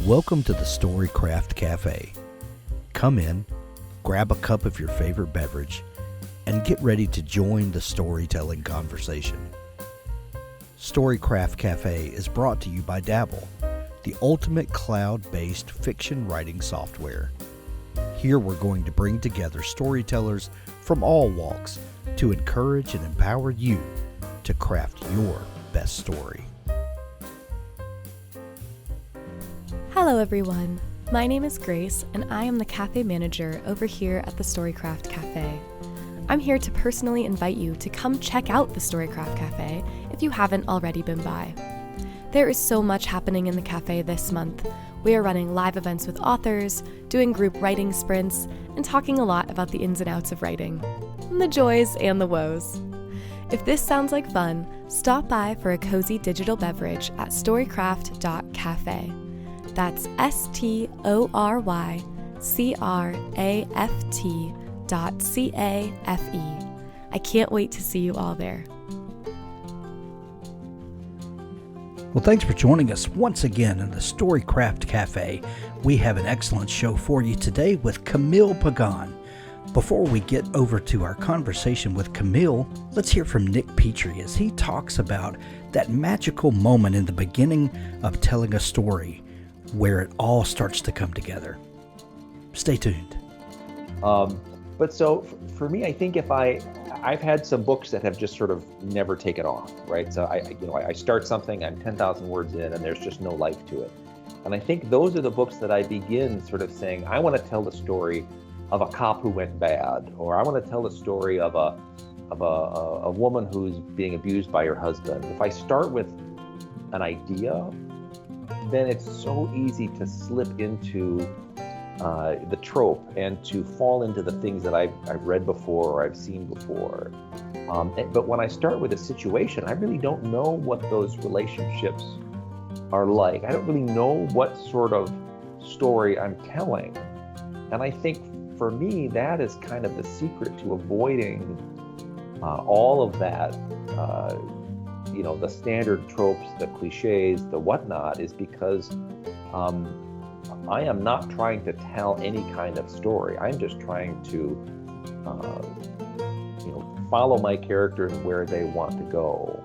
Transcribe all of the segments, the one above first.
Welcome to the Storycraft Cafe. Come in, grab a cup of your favorite beverage, and get ready to join the storytelling conversation. Storycraft Cafe is brought to you by Dabble, the ultimate cloud-based fiction writing software. Here we're going to bring together storytellers from all walks to encourage and empower you to craft your best story. Hello everyone, my name is Grace and I am the cafe manager over here at the Storycraft Cafe. I'm here to personally invite you to come check out the Storycraft Cafe if you haven't already been by. There is so much happening in the cafe this month. We are running live events with authors, doing group writing sprints, and talking a lot about the ins and outs of writing, the joys and the woes. If this sounds like fun, stop by for a cozy digital beverage at storycraft.cafe. That's STORYCRAFT.CAFE. I can't wait to see you all there. Well, thanks for joining us once again in the Storycraft Cafe. We have an excellent show for you today with Camille Pagán. Before we get over to our conversation with Camille, let's hear from Nick Petrie as he talks about that magical moment in the beginning of telling a story where it all starts to come together. Stay tuned. But so for me, I think I've had some books that have just sort of never taken off, right? So I start something, I'm 10,000 words in, and there's just no life to it. And I think those are the books that I begin sort of saying, I want to tell the story of a cop who went bad, or I want to tell the story of a woman who's being abused by her husband. If I start with an idea, then it's so easy to slip into the trope and to fall into the things that I've read before or I've seen before. But when I start with a situation, I really don't know what those relationships are like. I don't really know what sort of story I'm telling. And I think for me, that is kind of the secret to avoiding all of that, the standard tropes, the cliches, the whatnot, is because I am not trying to tell any kind of story. I'm just trying to, follow my characters where they want to go.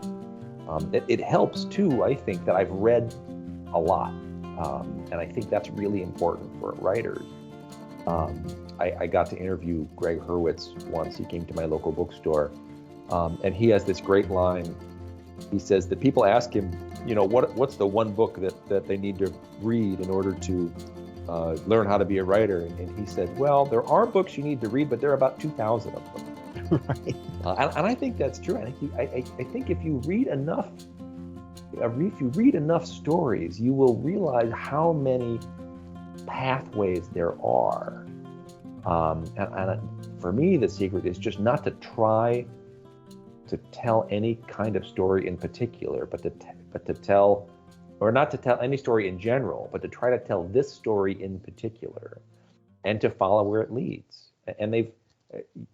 It helps too, I think, that I've read a lot. And I think that's really important for writers. I got to interview Greg Hurwitz once. He came to my local bookstore, and he has this great line. He says that people ask him, what's the one book that they need to read in order to learn how to be a writer? And he said, well, there are books you need to read, but there are about 2,000 of them. Right. And I think that's true. I think if you read enough stories, you will realize how many pathways there are. And for me, the secret is just not to try to tell any kind of story in particular, but to tell, or not to tell any story in general, but to try to tell this story in particular, and to follow where it leads. And they've,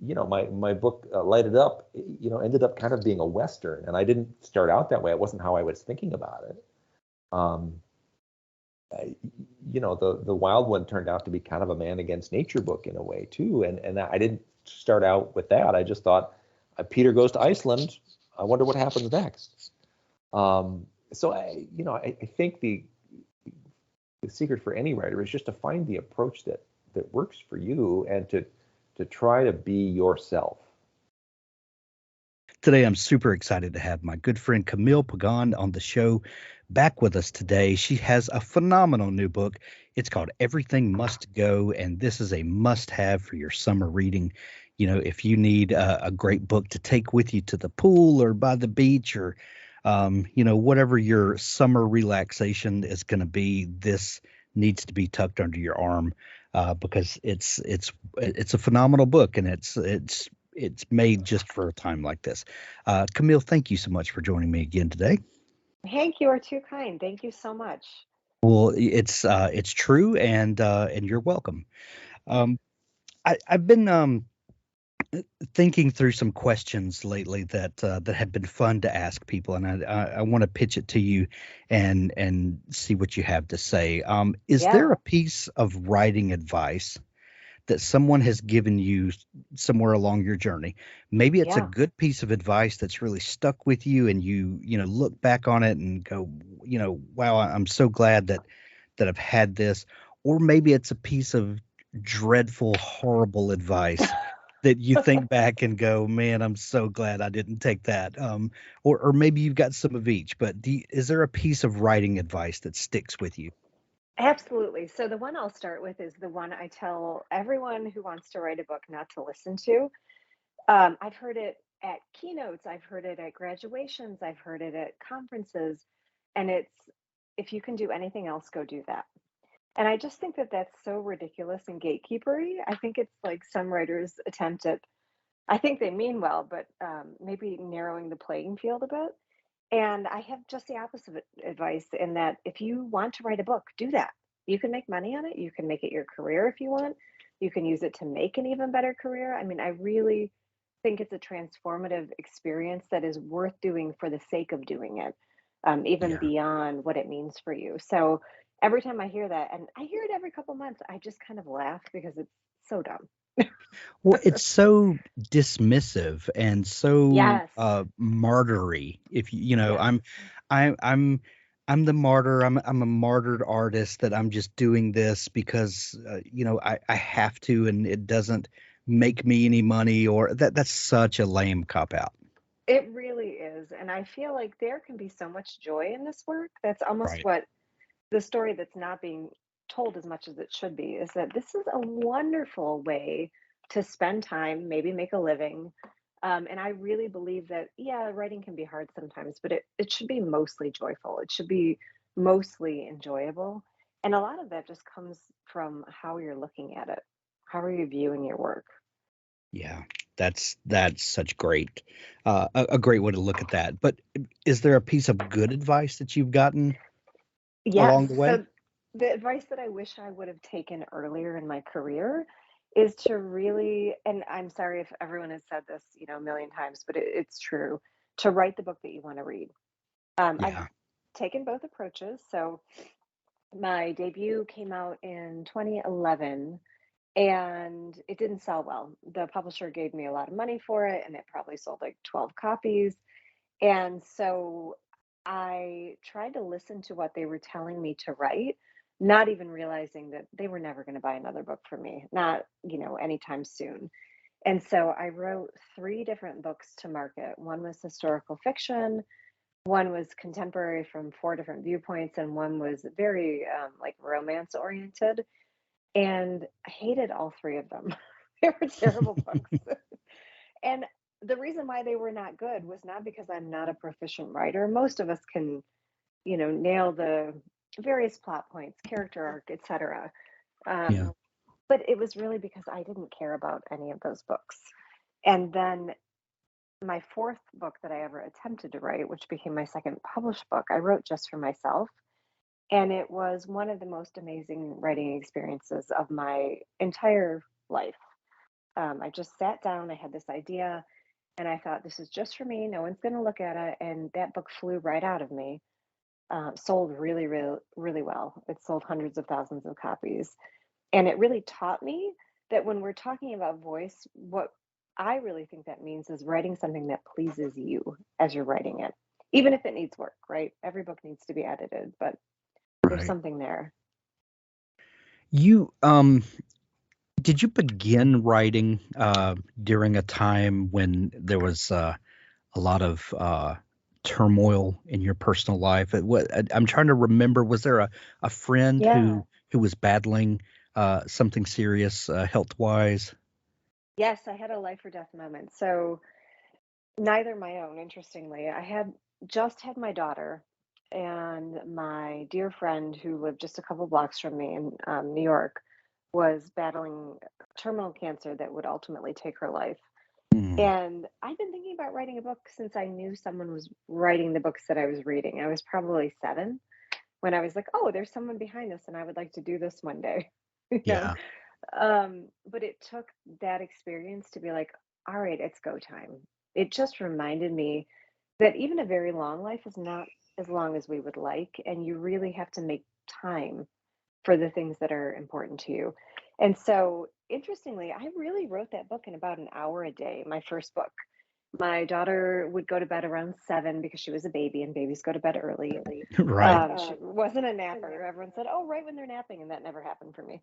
my book Light It Up, ended up kind of being a Western, and I didn't start out that way. It wasn't how I was thinking about it. The Wild One turned out to be kind of a man against nature book in a way too, and I didn't start out with that. I just thought, Peter goes to Iceland. I wonder what happens next. So I think the secret for any writer is just to find the approach that works for you, and to try to be yourself. Today, I'm super excited to have my good friend Camille Pagán on the show back with us today. She has a phenomenal new book. It's called Everything Must Go, and this is a must-have for your summer reading. If you need a great book to take with you to the pool or by the beach, or whatever your summer relaxation is going to be, this needs to be tucked under your arm because it's a phenomenal book, and it's made just for a time like this. Camille, thank you so much for joining me again today. Hank, you are too kind. Thank you so much. Well, it's true, and you're welcome. I've been thinking through some questions lately that have been fun to ask people, and I want to pitch it to you and see what you have to say. Is there Yeah, a piece of writing advice that someone has given you somewhere along your journey? Maybe it's a yeah, good piece of advice that's really stuck with you, and you look back on it and go, wow, I'm so glad that I've had this. Or maybe it's a piece of dreadful, horrible advice that you think back and go, man, I'm so glad I didn't take that. Or maybe you've got some of each, but is there a piece of writing advice that sticks with you? absolutely. So the one I'll start with is the one I tell everyone who wants to write a book not to listen to. I've heard it at keynotes, I've heard it at graduations, I've heard it at conferences, and it's if you can do anything else, go do that. And I just think that that's so ridiculous and gatekeepery. I think it's like some writers attempt at, I think they mean well, but maybe narrowing the playing field a bit. And I have just the opposite advice in that if you want to write a book, do that. You can make money on it. You can make it your career if you want. You can use it to make an even better career. I mean, I really think it's a transformative experience that is worth doing for the sake of doing it, even Yeah. beyond what it means for you. So every time I hear that, and I hear it every couple months, I just kind of laugh because it's so dumb. Well, it's so dismissive and so Yes. martyry. If Yes. I'm I'm the martyr. I'm a martyred artist that I'm just doing this because I have to, and it doesn't make me any money, or that's such a lame cop out. It really is. And I feel like there can be so much joy in this work. That's almost Right. what the story that's not being told as much as it should be is that this is a wonderful way to spend time, maybe make a living. And I really believe that, yeah, writing can be hard sometimes, but it should be mostly joyful. It should be mostly enjoyable. And a lot of that just comes from how you're looking at it. How are you viewing your work? Yeah, that's such great, a great way to look at that. But is there a piece of good advice that you've gotten Yes. along the way? So the advice that I wish I would have taken earlier in my career is to really, and I'm sorry if everyone has said this, a million times, but it's true, to write the book that you want to read. I've Yeah. taken both approaches. So my debut came out in 2011 and it didn't sell well. The publisher gave me a lot of money for it and it probably sold like 12 copies. And so I tried to listen to what they were telling me to write, not even realizing that they were never going to buy another book from me, not, anytime soon. And so I wrote three different books to market. One was historical fiction, one was contemporary from four different viewpoints, and one was very like romance oriented. And I hated all three of them. They were terrible books. And the reason why they were not good was not because I'm not a proficient writer. Most of us can, nail the various plot points, character arc, etc. Yeah. But it was really because I didn't care about any of those books. And then my fourth book that I ever attempted to write, which became my second published book, I wrote just for myself. And it was one of the most amazing writing experiences of my entire life. I just sat down, I had this idea, and I thought, this is just for me. No one's going to look at it. And that book flew right out of me. Sold really, really, really well. It sold hundreds of thousands of copies. And it really taught me that when we're talking about voice, what I really think that means is writing something that pleases you as you're writing it, even if it needs work, right? Every book needs to be edited, but there's Right. something there. You did you begin writing during a time when there was a lot of turmoil in your personal life? I'm trying to remember. Was there a friend Yeah. who was battling something serious health wise? Yes, I had a life or death moment. So neither my own, interestingly. I had just had my daughter, and my dear friend who lived just a couple blocks from me in New York was battling terminal cancer that would ultimately take her life. Mm, And I've been thinking about writing a book since I knew someone was writing the books that I was reading. I was probably 7 when I was like, oh, there's someone behind this, and I would like to do this one day, you know? yeah. But it took that experience to be like, all right, it's go time. It just reminded me that even a very long life is not as long as we would like, and you really have to make time for the things that are important to you. And so, interestingly, I really wrote that book in about an hour a day, my first book. My daughter would go to bed around 7 because she was a baby and babies go to bed early. Right. She wasn't a napper. Everyone said, "Oh, right when they're napping," and that never happened for me.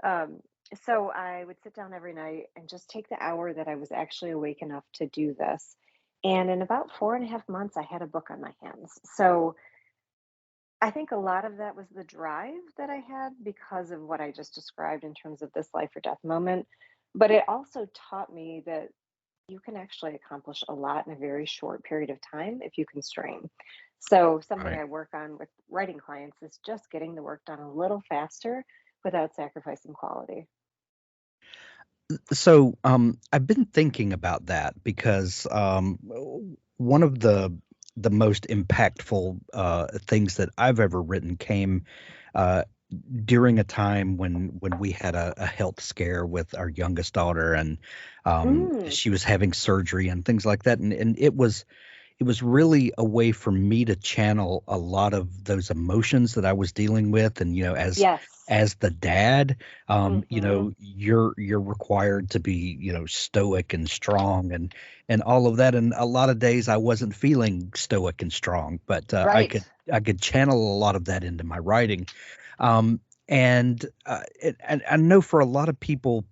Um, so I would sit down every night and just take the hour that I was actually awake enough to do this. And in about 4.5 months, I had a book on my hands. So I think a lot of that was the drive that I had because of what I just described in terms of this life or death moment. But it also taught me that you can actually accomplish a lot in a very short period of time if you constrain. So, something Right. I work on with writing clients is just getting the work done a little faster without sacrificing quality. So I've been thinking about that because one of the most impactful things that I've ever written came uh, during a time when we had a health scare with our youngest daughter, and Mm, she was having surgery and things like that, and it was really a way for me to channel a lot of those emotions that I was dealing with. And, yes. as the dad, Hmm. you're required to be, stoic and strong and all of that. And a lot of days I wasn't feeling stoic and strong, but Right. I could channel a lot of that into my writing. Um, and I know for a lot of people,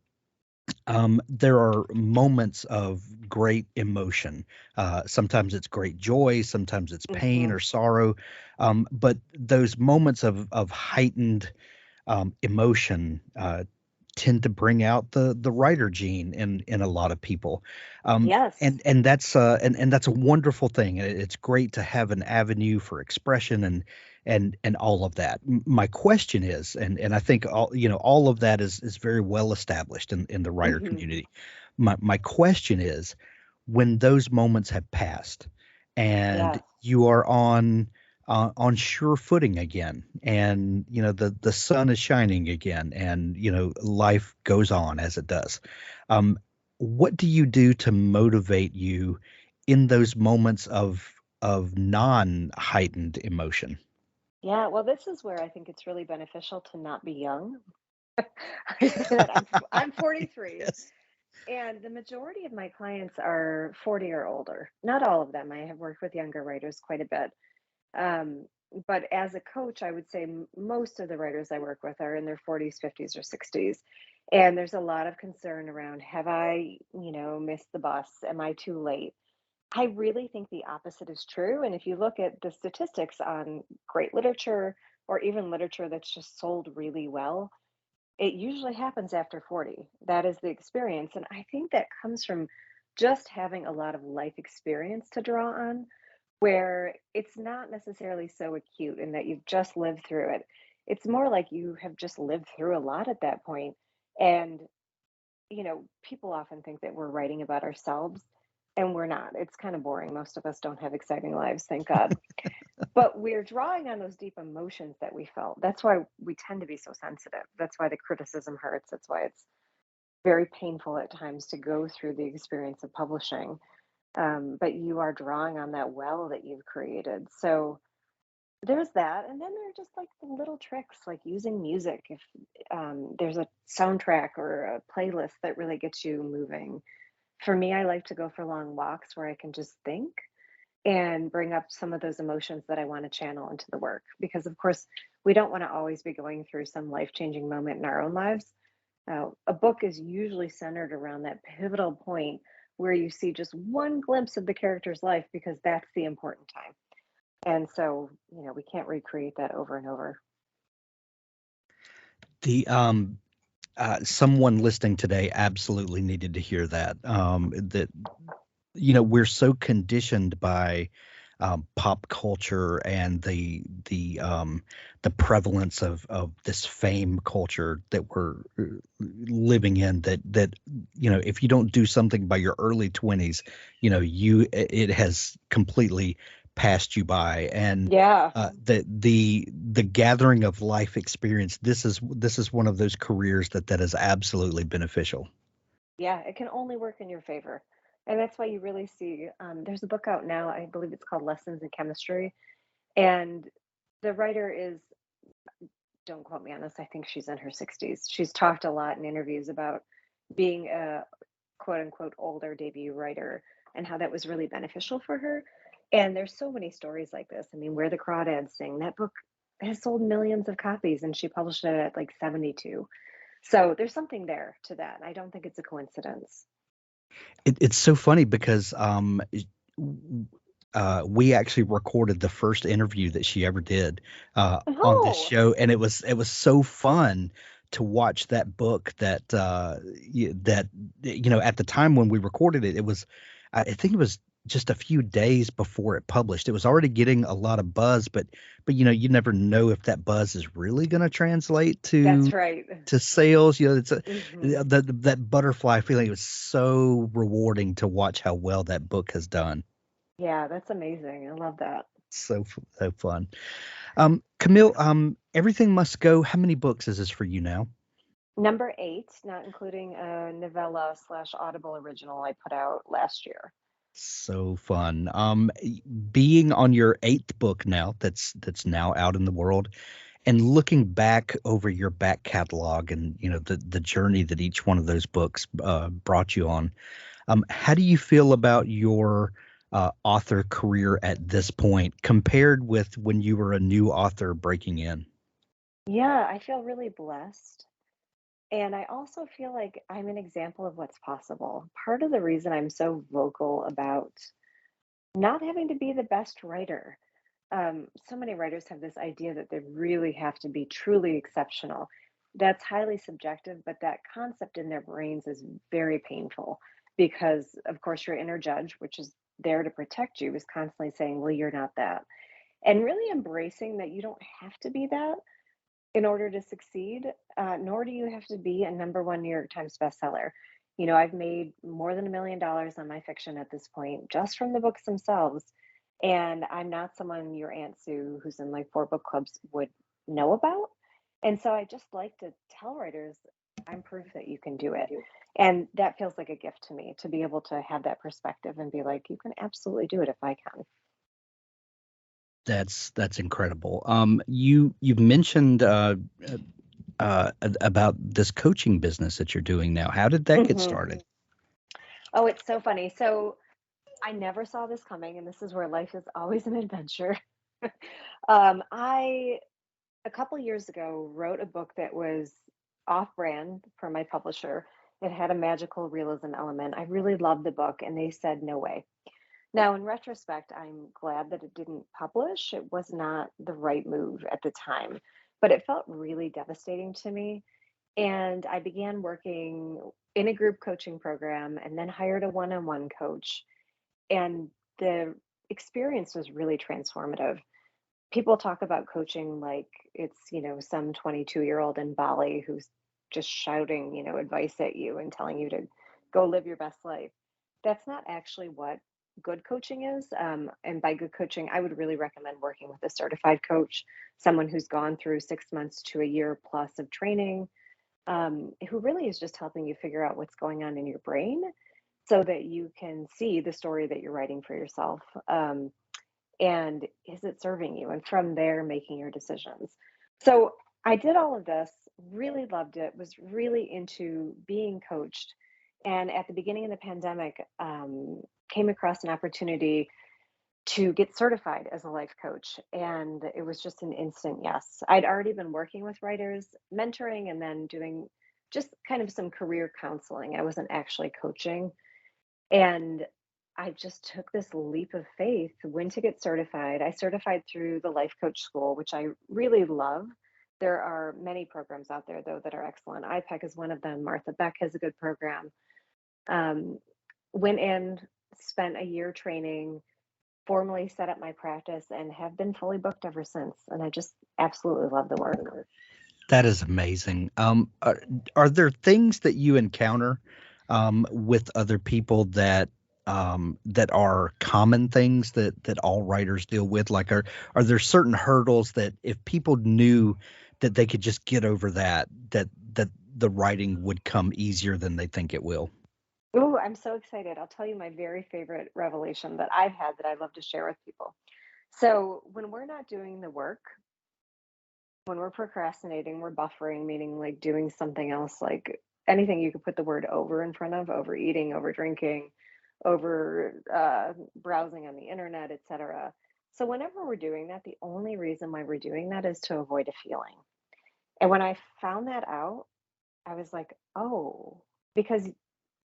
there are moments of great emotion. Sometimes it's great joy, sometimes it's pain Hmm. or sorrow. But those moments of heightened emotion tend to bring out the writer gene in a lot of people. Yes. And that's a wonderful thing. It's great to have an avenue for expression and all of that. My question is, and I think all of that is very well established in the writer Hmm. community. My question is, when those moments have passed and Yes. you are on sure footing again, and the sun is shining again, and life goes on as it does. um what do you do to motivate you in those moments of non heightened emotion? Yeah. Well, this is where I think it's really beneficial to not be young. I say that I'm 43, Yes. and the majority of my clients are 40 or older. Not all of them. I have worked with younger writers quite a bit. Um, but as a coach, I would say most of the writers I work with are in their 40s, 50s, or 60s. And there's a lot of concern around, have I, missed the bus? Am I too late? I really think the opposite is true. And if you look at the statistics on great literature or even literature that's just sold really well, it usually happens after 40. That is the experience. And I think that comes from just having a lot of life experience to draw on, where it's not necessarily so acute in that you've just lived through it. It's more like you have just lived through a lot at that point. And, people often think that we're writing about ourselves, and we're not. It's kind of boring. Most of us don't have exciting lives, thank God. But we're drawing on those deep emotions that we felt. That's why we tend to be so sensitive. That's why the criticism hurts. That's why it's very painful at times to go through the experience of publishing. But you are drawing on that well that you've created. So there's that. And then there are just like the little tricks, like using music. If there's a soundtrack or a playlist that really gets you moving. For me, I like to go for long walks where I can just think and bring up some of those emotions that I want to channel into the work. Because, of course, we don't want to always be going through some life changing moment in our own lives. A book is usually centered around that pivotal point where you see just one glimpse of the character's life because that's the important time. And so, we can't recreate that over and over. The Someone listening today absolutely needed to hear that. That we're so conditioned by pop culture and the prevalence of this fame culture that we're living in, that if you don't do something by your early 20s, it has completely passed you by. And Yeah. the gathering of life experience, this is one of those careers that is absolutely beneficial. Yeah, it can only work in your favor. And that's why you really see, there's a book out now, I believe it's called Lessons in Chemistry. And the writer is, don't quote me on this, I think she's in her 60s. She's talked a lot in interviews about being a quote unquote older debut writer and how that was really beneficial for her. And there's so many stories like this. I mean, Where the Crawdads Sing, that book has sold millions of copies and she published it at like 72. So there's something there to that. I don't think it's a coincidence. It's so funny because we actually recorded the first interview that she ever did on this Oh, show, and it was so fun to watch that book that at the time when we recorded it, it was I think it was just a few days before it published. It was already getting a lot of buzz, but you never know if that buzz is really going to translate that's to right. sales. It's Hmm. that butterfly feeling. It was so rewarding to watch how well that book has done. Yeah, that's amazing. I love that. So fun. Camille, Everything Must Go. How many books is this for you now? Number 8, not including a novella slash Audible original I put out last year. So fun. Being on your eighth book now, that's now out in the world, and looking back over your back catalog and the journey that each one of those books brought you on. How do you feel about your author career at this point compared with when you were a new author breaking in? Yeah, I feel really blessed. And I also feel like I'm an example of what's possible. Part of the reason I'm so vocal about not having to be the best writer. So many writers have this idea that they really have to be truly exceptional. That's highly subjective, but that concept in their brains is very painful because, of course, your inner judge, which is there to protect you, is constantly saying, well, you're not that. And really embracing that you don't have to be that in order to succeed, nor do you have to be a number one New York Times bestseller. I've made more than $1 million on my fiction at this point, just from the books themselves. And I'm not someone your Aunt Sue, who's in like 4 book clubs, would know about. And so I just like to tell writers, I'm proof that you can do it. And that feels like a gift to me to be able to have that perspective and be like, you can absolutely do it if I can. That's incredible. You've mentioned about this coaching business that you're doing now. How did that get Hmm. started? Oh, it's so funny. So I never saw this coming, and this is where life is always an adventure. I, a couple years ago, wrote a book that was off brand for my publisher. It had a magical realism element. I really loved the book, and they said, no way. Now, in retrospect, I'm glad that it didn't publish. It was not the right move at the time, but it felt really devastating to me. And I began working in a group coaching program and then hired a one on one coach. And the experience was really transformative. People talk about coaching like it's, some 22-year-old in Bali who's just shouting, advice at you and telling you to go live your best life. That's not actually what good coaching is. And by good coaching, I would really recommend working with a certified coach, someone who's gone through 6 months to a year plus of training, who really is just helping you figure out what's going on in your brain so that you can see the story that you're writing for yourself. And is it serving you? And from there, making your decisions. So I did all of this, really loved it, was really into being coached. And at the beginning of the pandemic, came across an opportunity to get certified as a life coach. And it was just an instant yes. I'd already been working with writers, mentoring, and then doing just kind of some career counseling. I wasn't actually coaching. And I just took this leap of faith, went to get certified. I certified through the Life Coach School, which I really love. There are many programs out there, though, that are excellent. IPEC is one of them. Martha Beck has a good program. Um, Went in, spent a year training, formally set up my practice, and have been fully booked ever since. And I just absolutely love the work. That is amazing. Are there things that you encounter with other people that are common things that all writers deal with? Like, are there certain hurdles that if people knew that they could just get over that the writing would come easier than they think it will? Ooh, I'm so excited. I'll tell you my very favorite revelation that I've had that I love to share with people. So, when we're not doing the work, when we're procrastinating, we're buffering, meaning like doing something else, like anything you could put the word over in front of, overeating, over drinking, over browsing on the internet, etc. So, whenever we're doing that, the only reason why we're doing that is to avoid a feeling. And when I found that out, I was like, oh, because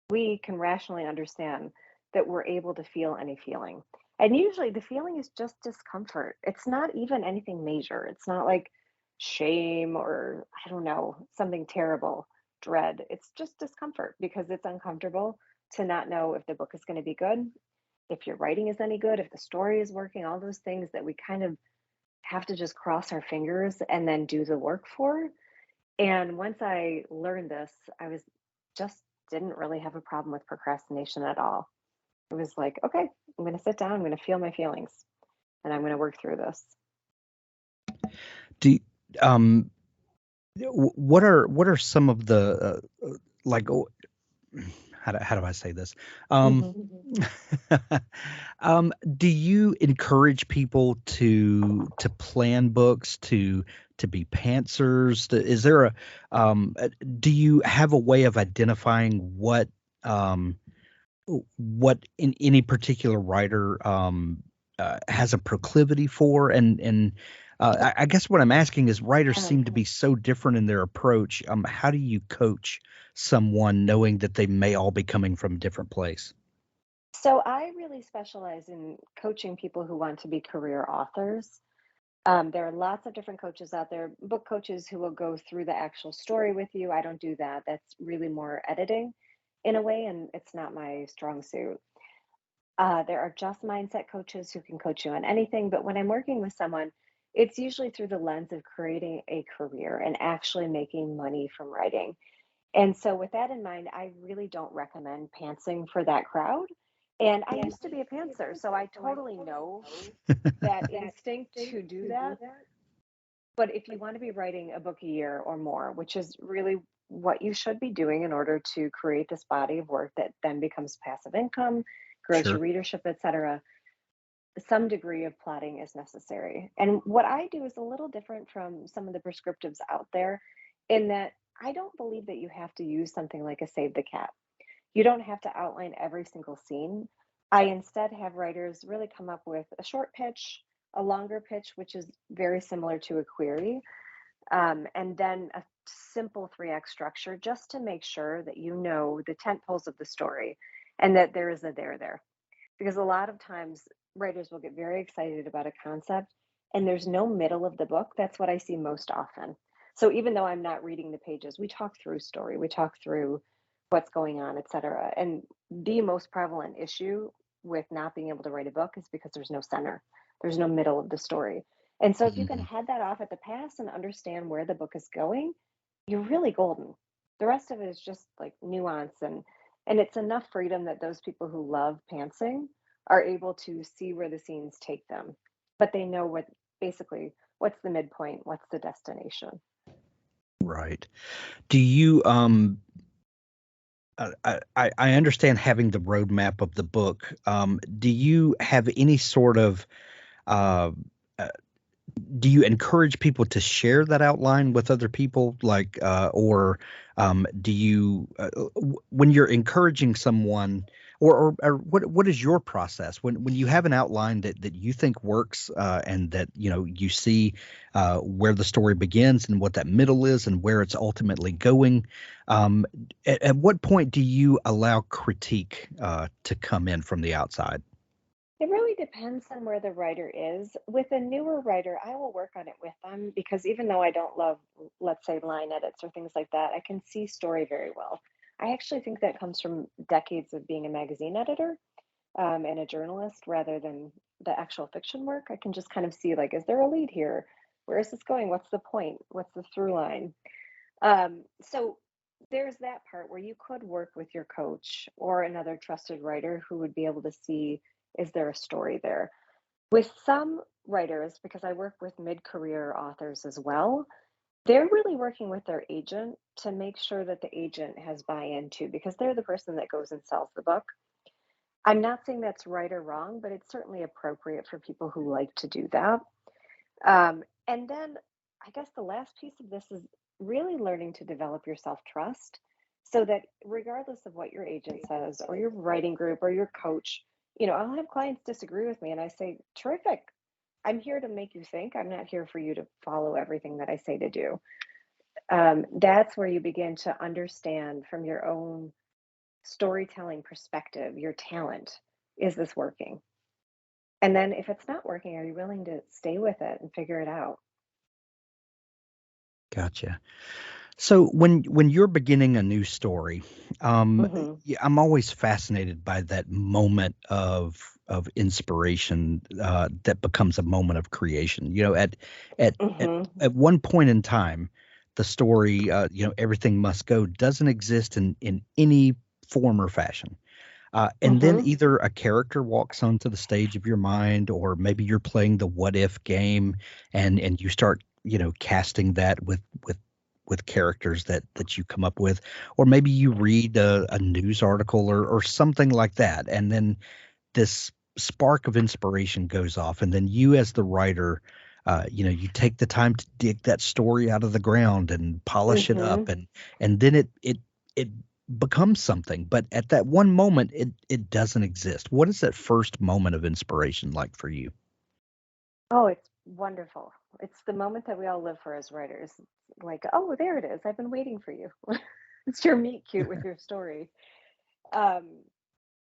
we can rationally understand that we're able to feel any feeling. And usually the feeling is just discomfort. It's not even anything major. It's not like shame or, I don't know, something terrible, dread. It's just discomfort because it's uncomfortable to not know if the book is going to be good, if your writing is any good, if the story is working, all those things that we kind of have to just cross our fingers and then do the work for. And once I learned this, I was just didn't really have a problem with procrastination at all. It was like, okay, I'm going to sit down, I'm going to feel my feelings, and I'm going to work through this. Do you- um what are some of the like how do I say this? Um, Hmm. do you encourage people to plan books, to be pantsers? Is there do you have a way of identifying um, what in any particular writer has a proclivity for? I guess what I'm asking is, writers Yeah. seem to be so different in their approach. How do you coach someone knowing that they may all be coming from a different place? So I really specialize in coaching people who want to be career authors. There are lots of different coaches out there, book coaches who will go through the actual story with you. I don't do that. That's really more editing in a way, and it's not my strong suit. There are just mindset coaches who can coach you on anything, but when I'm working with someone, it's usually through the lens of creating a career and actually making money from writing. And so, with that in mind, I really don't recommend pantsing for that crowd. And I used to be a pantser, so I totally know that instinct to do that. But if you want to be writing a book a year or more, which is really what you should be doing in order to create this body of work that then becomes passive income, grows your Sure. readership, etc., some degree of plotting is necessary. And what I do is a little different from some of the prescriptives out there in that I don't believe that you have to use something like a Save the Cat. You don't have to outline every single scene. I instead have writers really come up with a short pitch, a longer pitch, which is very similar to a query, and then a simple 3 act structure just to make sure that you know the tent poles of the story and that there is a there. Because a lot of times writers will get very excited about a concept and there's no middle of the book. That's what I see most often. So even though I'm not reading the pages, we talk through story, we talk through what's going on, etc. And the most prevalent issue with not being able to write a book is because there's no center, there's no middle of the story. And so if you can Mhm. head that off at the pass and understand where the book is going, you're really golden. The rest of it is just like nuance, and it's enough freedom that those people who love pantsing are able to see where the scenes take them. But they know what basically what's the midpoint, what's the destination. Right. Do you I understand having the roadmap of the book. Do you have any sort of uh, uh, do you encourage people to share that outline with other people, like or do you when you're encouraging someone, or what is your process when you have an outline that you think works, and that you see where the story begins and what that middle is and where it's ultimately going? At what point do you allow critique to come in from the outside? It really depends on where the writer is. With a newer writer, I will work on it with them because even though I don't love, let's say, line edits or things like that, I can see story very well. I actually think that comes from decades of being a magazine editor, and a journalist rather than the actual fiction work. I can just kind of see, like, is there a lead here? Where is this going? What's the point? What's the through line? So there's that part where you could work with your coach or another trusted writer who would be able to see, is there a story there? With some writers, because I work with mid career authors as well, They're really working with their agent to make sure that the agent has buy-in too, because they're the person that goes and sells the book. I'm not saying that's right or wrong, but it's certainly appropriate for people who like to do that. And then I guess the last piece of this is really learning to develop your self-trust so that regardless of what your agent says or your writing group or your coach, I'll have clients disagree with me and I say, terrific. I'm here to make you think. I'm not here for you to follow everything that I say to do. That's where you begin to understand from your own storytelling perspective, your talent. Is this working? And then if it's not working, are you willing to stay with it and figure it out? Gotcha. So when you're beginning a new story, Mhm. yeah, I'm always fascinated by that moment of inspiration that becomes a moment of creation. At at Mhm. at one point in time, the story, everything must go, doesn't exist in any form or fashion. And then Mhm. either a character walks onto the stage of your mind, or maybe you're playing the what if game, and you start, casting that with characters that you come up with, or maybe you read a news article or something like that, and then this spark of inspiration goes off, and then you as the writer, you take the time to dig that story out of the ground and polish it up, Mhm. and then it becomes something. But at that one moment, it doesn't exist. What is that first moment of inspiration like for you? Oh, it's wonderful. It's the moment that we all live for as writers. It's like, oh, there it is. I've been waiting for you. It's your meet cute with your story. Um,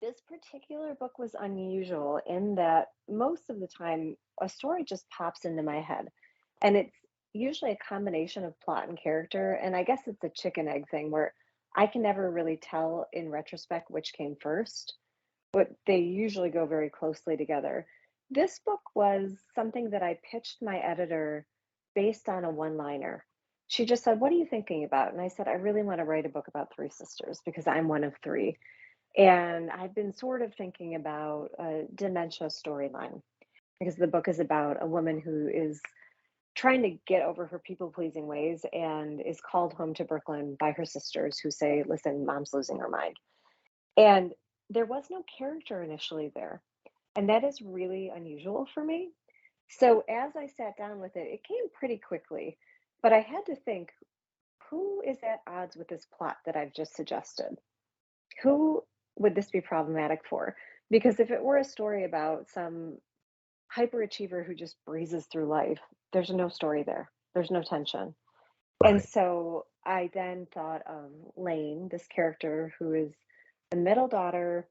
this particular book was unusual in that most of the time a story just pops into my head. And it's usually a combination of plot and character. And I guess it's a chicken egg thing where I can never really tell in retrospect which came first, but they usually go very closely together. This book was something that I pitched my editor based on a one liner. She just said, "What are you thinking about?" And I said, "I really want to write a book about three sisters because I'm one of three. And I've been sort of thinking about a dementia storyline because the book is about a woman who is trying to get over her people pleasing ways and is called home to Brooklyn by her sisters who say, listen, mom's losing her mind." And there was no character initially there. And that is really unusual for me. So as I sat down with it, it came pretty quickly. But I had to think, who is at odds with this plot that I've just suggested? Who would this be problematic for? Because if it were a story about some hyperachiever who just breezes through life, there's no story there. There's no tension. And Right. so I then thought of Lane, this character who is the middle daughter,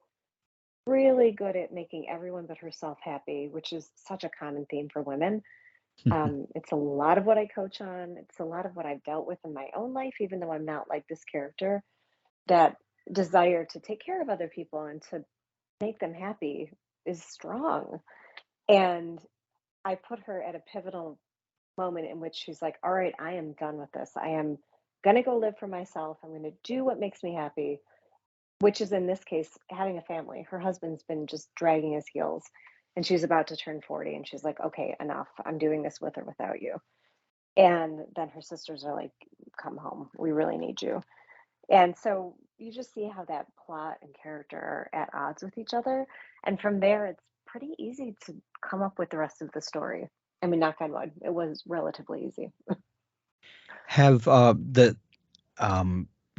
really good at making everyone but herself happy, which is such a common theme for women. It's a lot of what I coach on. It's a lot of what I've dealt with in my own life, even though I'm not like this character. That desire to take care of other people and to make them happy is strong. And I put her at a pivotal moment in which she's like, all right, I am done with this. I am going to go live for myself. I'm going to do what makes me happy, which is in this case, having a family. Her husband's been just dragging his heels and she's about to turn 40. And she's like, okay, enough. I'm doing this with or without you. And then her sisters are like, come home. We really need you. And so you just see how that plot and character are at odds with each other. And from there, it's pretty easy to come up with the rest of the story. I mean, knock on wood, it was relatively easy. Have um,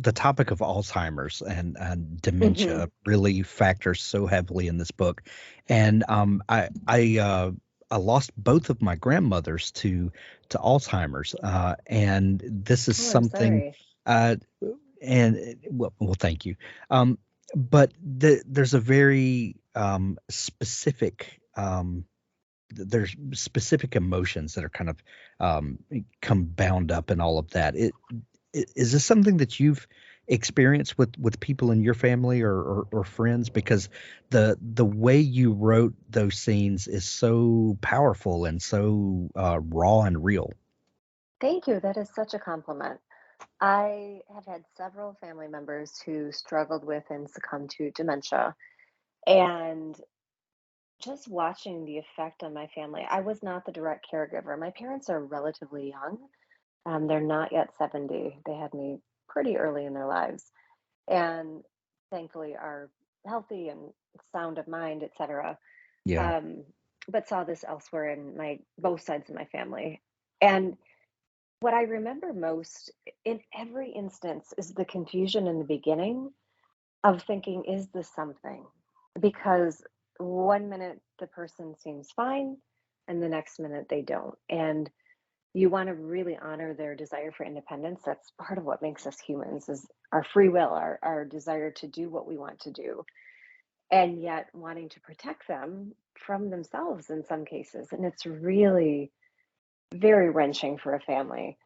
the topic of Alzheimer's and Hmm. dementia really factors so heavily in this book, and I lost both of my grandmothers to Alzheimer's, and this is Oh, I'm something, sorry. uh, well, thank you, but there's a very specific. There's specific emotions that are kind of come bound up in all of that. Is this something that you've experienced with people in your family or friends? Because the way you wrote those scenes is so powerful and so raw and real. Thank you. That is such a compliment. I have had several family members who struggled with and succumbed to dementia. And just watching the effect on my family, I was not the direct caregiver. My parents are relatively young. They're not yet 70. They had me pretty early in their lives, and thankfully are healthy and sound of mind, etc. Yeah. Um, but saw this elsewhere in my both sides of my family. And what I remember most in every instance is the confusion in the beginning of thinking, is this something? Because one minute the person seems fine, and the next minute they don't. And you want to really honor their desire for independence. That's part of what makes us humans is our free will, our desire to do what we want to do, and yet wanting to protect them from themselves in some cases. And it's really very wrenching for a family.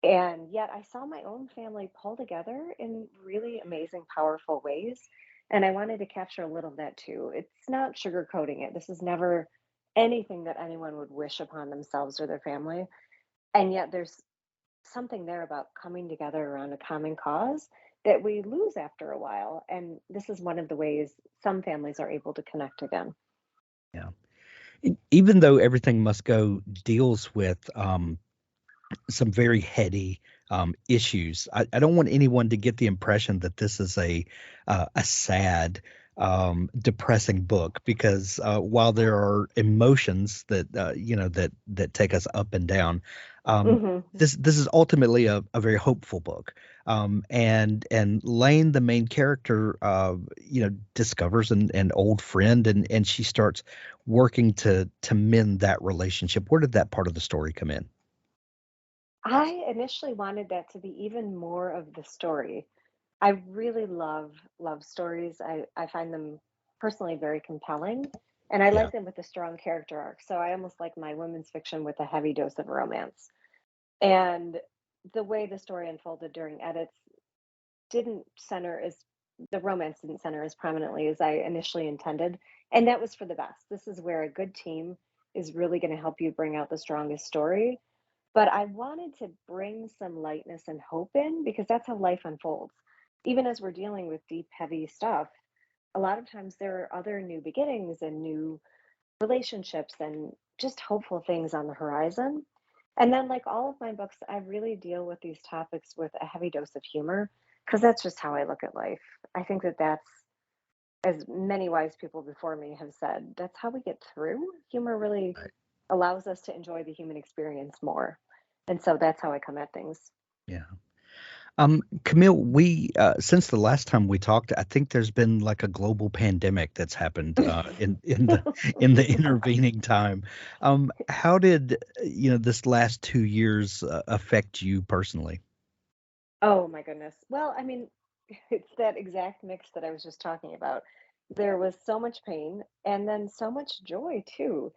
And yet I saw my own family pull together in really amazing, powerful ways. And I wanted to capture a little of that too. It's not sugarcoating it. This is never anything that anyone would wish upon themselves or their family. And yet there's something there about coming together around a common cause that we lose after a while. And this is one of the ways some families are able to connect again. Yeah. Even though Everything Must Go deals with some very heady issues. I don't want anyone to get the impression that this is a sad, depressing book because while there are emotions that that take us up and down, Hmm. this is ultimately a very hopeful book. And Lane, the main character, discovers an old friend, and she starts working to mend that relationship. Where did that part of the story come in? I initially wanted that to be even more of the story. I really love love stories. I find them personally very compelling, and I Yeah. like them with a strong character arc. So I almost like my women's fiction with a heavy dose of romance. And the way the story unfolded during edits didn't center as the romance didn't center as prominently as I initially intended. And that was for the best. This is where a good team is really going to help you bring out the strongest story. But I wanted to bring some lightness and hope in because that's how life unfolds. Even as we're dealing with deep, heavy stuff, a lot of times there are other new beginnings and new relationships and just hopeful things on the horizon. And then, like all of my books, I really deal with these topics with a heavy dose of humor because that's just how I look at life. I think that that's, as many wise people before me have said, that's how we get through. Humor really Right. allows us to enjoy the human experience more. And so that's how I come at things. Yeah. Camille, we since the last time we talked, I think there's been like a global pandemic that's happened in the intervening time. How did this last 2 years affect you personally? Oh my goodness. Well, I mean, it's that exact mix that I was just talking about. There was so much pain and then so much joy too.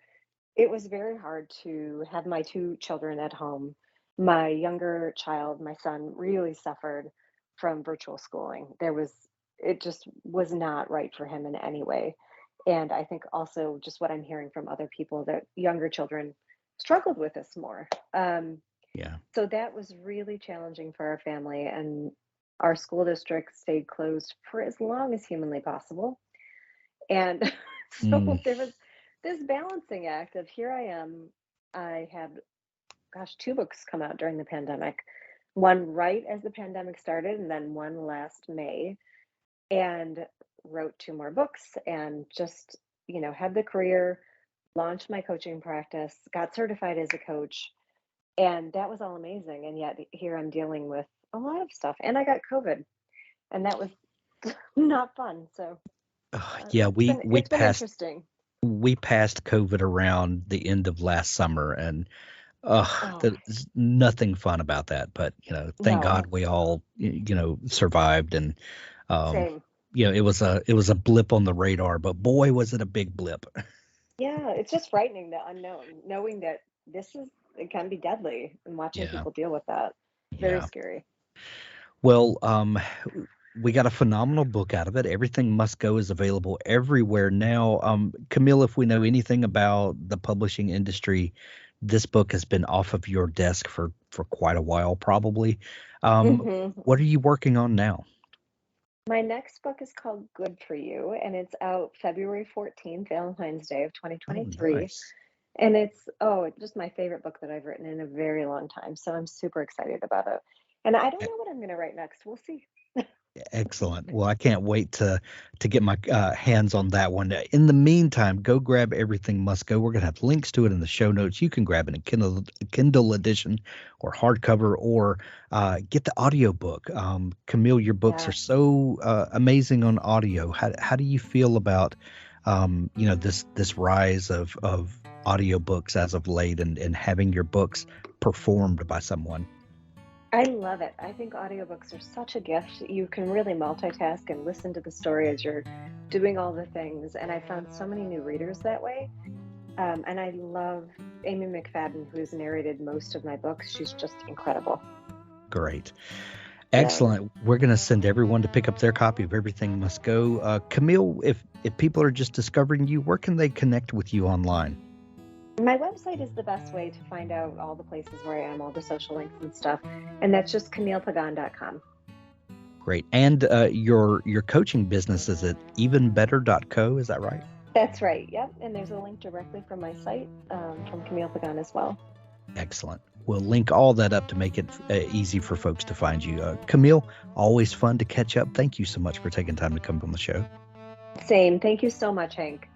It was very hard to have my two children at home. My younger child, my son, really suffered from virtual schooling. It just was not right for him in any way. And I think also just what I'm hearing from other people that younger children struggled with this more. Yeah. So that was really challenging for our family, and our school district stayed closed for as long as humanly possible. And Mm, so there was this balancing act of here I am. I had, gosh, two books come out during the pandemic. One right as the pandemic started, and then one last May, and wrote two more books and just, had the career, launched my coaching practice, got certified as a coach, and that was all amazing. And yet here I'm dealing with a lot of stuff. And I got COVID, and that was not fun. So yeah, it's we been we it's been passed interesting. we passed COVID around the end of last summer, and Oh, there's nothing fun about that. But thank no, God we all survived, and um, same. it was a blip on the radar, but boy was it a big blip. Yeah, it's just frightening the unknown, knowing that it can be deadly and watching Yeah, people deal with that. Very yeah. scary. Well, we got a phenomenal book out of it. Everything Must Go is available everywhere now. Camille, if we know anything about the publishing industry, this book has been off of your desk for quite a while, probably. Hmm. What are you working on now? My next book is called Good for You, and it's out February 14th, Valentine's Day of Oh, 2023. nice. And it's just my favorite book that I've written in a very long time. So I'm super excited about it. And I don't know what I'm going to write next. We'll see. Excellent. Well, I can't wait to get my hands on that one. In the meantime, go grab Everything Must Go. We're going to have links to it in the show notes. You can grab it in Kindle edition or hardcover, or get the audiobook. Camille, your books are Yeah. so amazing on audio. How do you feel about this rise of audiobooks as of late, and having your books performed by someone? I love it. I think audiobooks are such a gift. You can really multitask and listen to the story as you're doing all the things. And I found so many new readers that way. And I love Amy McFadden, who's narrated most of my books. She's just incredible. Great. Yeah. Excellent. We're going to send everyone to pick up their copy of Everything Must Go. Camille, if people are just discovering you, where can they connect with you online? My website is the best way to find out all the places where I am, all the social links and stuff. And that's just CamillePagán.com. Great. And your coaching business is at evenbetter.co. Is that right? That's right. Yep. And there's a link directly from my site, from Camille Pagán as well. Excellent. We'll link all that up to make it easy for folks to find you. Camille, always fun to catch up. Thank you so much for taking time to come on the show. Same. Thank you so much, Hank.